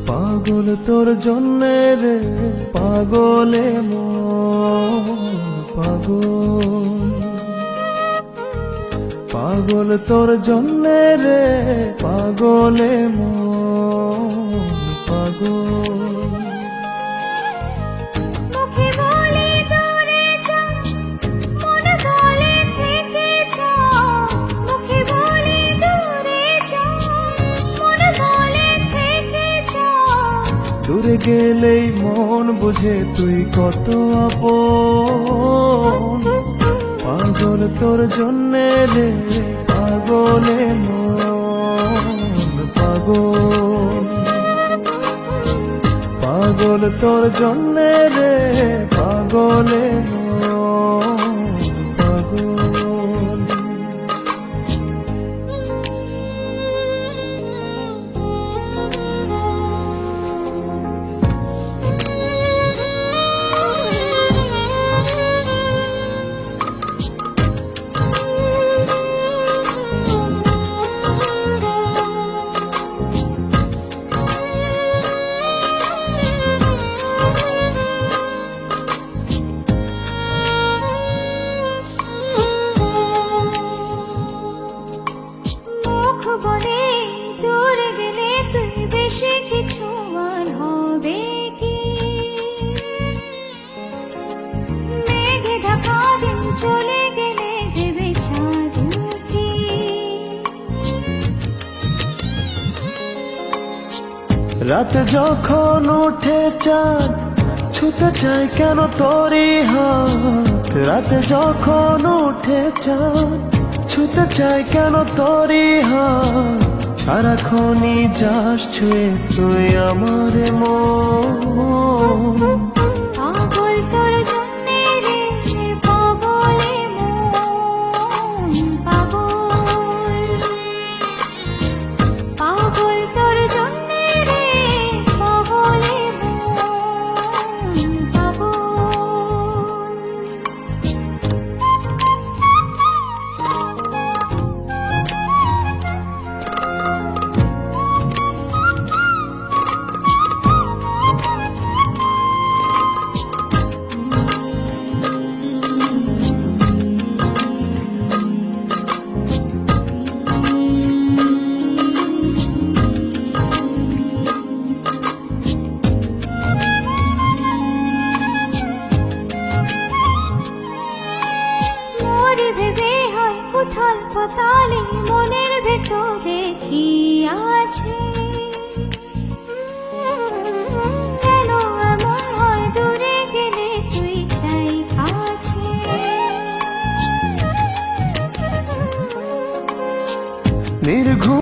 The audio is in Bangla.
পাগল তোর জন্যে রে পাগলে মন পাগল, পাগল তোর জন্যে রে পাগলে মন পাগল। মুখে বলে দূরে যা, মনে বলে থেকে যা। মুখে বলে দূরে যা, মনে বলে থেকে যা। দূরে গেলেই মন বুঝে তুই কত আপন, পাগল তোর জন্যে রে পাগলে মন পাগল, পাগল তোর জন্যে রে পাগলে মন পাগল। মুখ বলে দূরে গেলে তুই বেশি কিছু আর হবে কি? মেঘে ঢাকা দিন চলে গেলে দেবে চাঁদ উঁকি। রাত যখন ওঠে চাঁদ ছুতে চাই কেন তোরই হাত, রাত যখন ওঠে চাঁদ ছুতে চাই কেন তোরই হাত। সারাক্ষণই যাস ছুঁয়ে তুই আমার মন, পাগল তোর জন্যে রে পাগলে মন পাগল, পাগল তোর জন্যে রে পাগলে মন পাগল। মোরে ভেবে হয় উথাল পাতালে মনের ভেতরে কি আছে? কেন এমন হয় দূরে গেলে তুই চাই কাছে? নির্ঘুম